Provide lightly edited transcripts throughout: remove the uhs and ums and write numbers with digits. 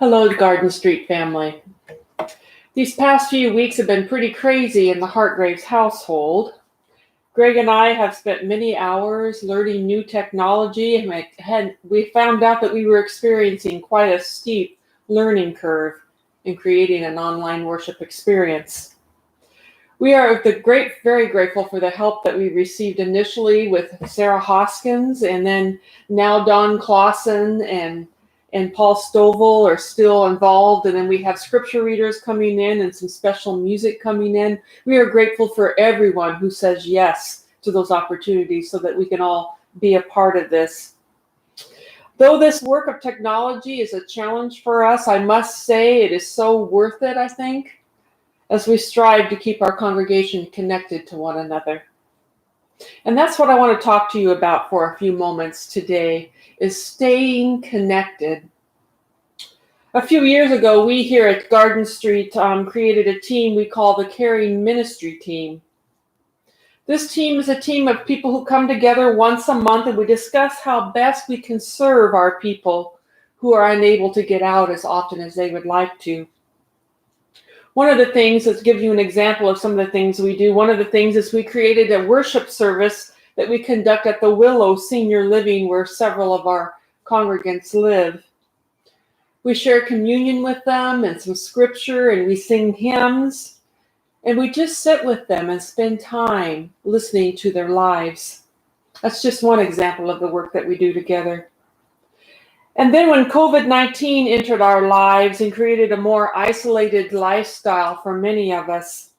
Hello, Garden Street family. These past few weeks have been pretty crazy in the Hartgraves household. Greg and I have spent many hours learning new technology, and we found out that we were experiencing quite a steep learning curve in creating an online worship experience. We are very grateful for the help that we received initially with Sarah Hoskins, and then now Don Clausen and Paul Stovall are still involved, and then we have scripture readers coming in and some special music coming in. We are grateful for everyone who says yes to those opportunities so that we can all be a part of this. Though this work of technology is a challenge for us, I must say it is so worth it, I think, as we strive to keep our congregation connected to one another. And that's what I want to talk to you about for a few moments today, is staying connected. A few years ago, we here at Garden Street created a team we call the Caring Ministry Team. This team is a team of people who come together once a month, and we discuss how best we can serve our people who are unable to get out as often as they would like to. One of the things, let's give you an example of some of the things we do. One of the things is we created a worship service that we conduct at the Willow Senior Living, where several of our congregants live. We share communion with them and some scripture, and we sing hymns, and we just sit with them and spend time listening to their lives. That's just one example of the work that we do together. And then when COVID-19 entered our lives and created a more isolated lifestyle for many of us,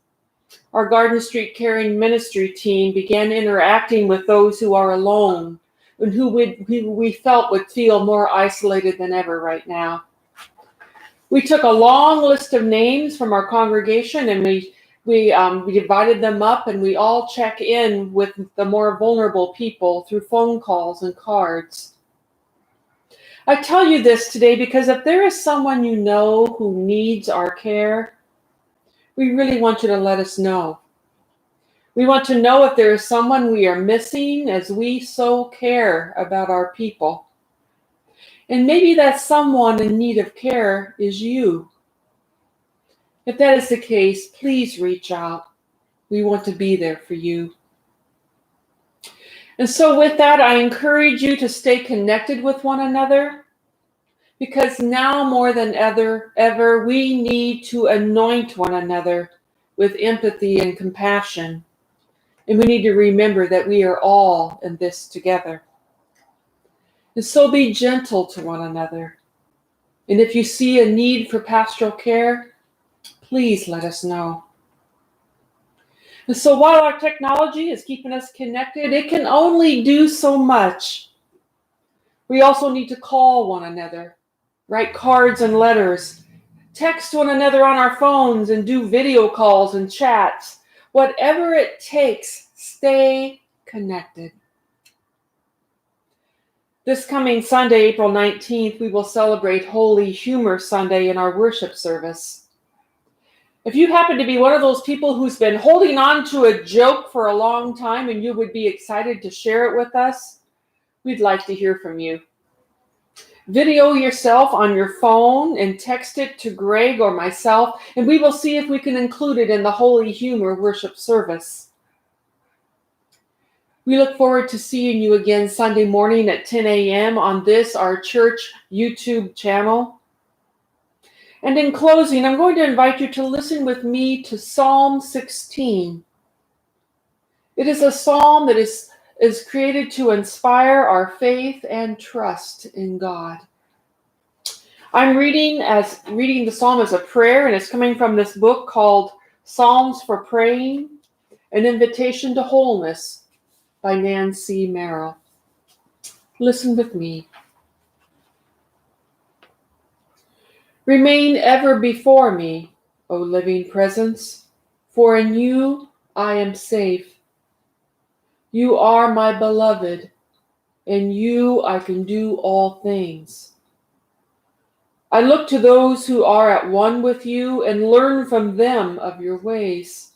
our Garden Street Caring Ministry team began interacting with those who are alone and who we felt would feel more isolated than ever right now. We took a long list of names from our congregation, and we divided them up, and we all check in with the more vulnerable people through phone calls and cards. I tell you this today because if there is someone you know who needs our care, we really want you to let us know. We want to know if there is someone we are missing, as we so care about our people. And maybe that someone in need of care is you. If that is the case, please reach out. We want to be there for you. And so with that, I encourage you to stay connected with one another, because now more than ever, we need to anoint one another with empathy and compassion. And we need to remember that we are all in this together. And so be gentle to one another. And if you see a need for pastoral care, please let us know. And so while our technology is keeping us connected, it can only do so much. We also need to call one another, write cards and letters, text one another on our phones, and do video calls and chats. Whatever it takes, stay connected. This coming Sunday, April 19th, we will celebrate Holy Humor Sunday in our worship service. If you happen to be one of those people who's been holding on to a joke for a long time and you would be excited to share it with us, we'd like to hear from you. Video yourself on your phone and text it to Greg or myself, and we will see if we can include it in the Holy Humor worship service. We look forward to seeing you again Sunday morning at 10 a.m. on this, our church YouTube channel. And in closing, I'm going to invite you to listen with me to Psalm 16. It is a psalm that is created to inspire our faith and trust in God. I'm reading the psalm as a prayer, and it's coming from this book called Psalms for Praying, An Invitation to Wholeness by Nancy Merrill. Listen with me. Remain ever before me, O living presence, for in you I am safe. You are my beloved. In you I can do all things. I look to those who are at one with you and learn from them of your ways.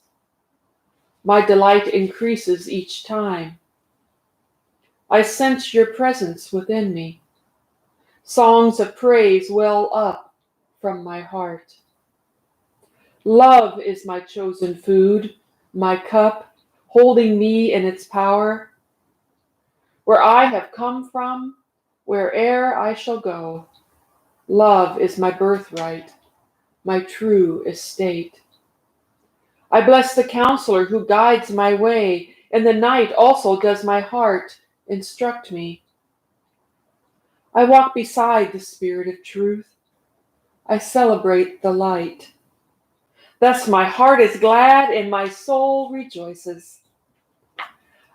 My delight increases each time. I sense your presence within me. Songs of praise well up from my heart. Love is my chosen food, my cup, holding me in its power. Where I have come from, where'er I shall go, love is my birthright, my true estate. I bless the counselor who guides my way. In the night also does my heart instruct me. I walk beside the Spirit of truth. I celebrate the light. Thus my heart is glad and my soul rejoices.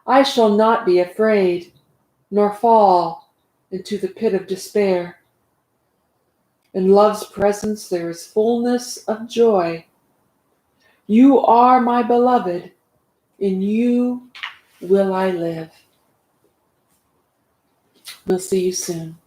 I shall not be afraid, nor fall into the pit of despair. In love's presence there is fullness of joy. You are my beloved. In you will I live. We'll see you soon.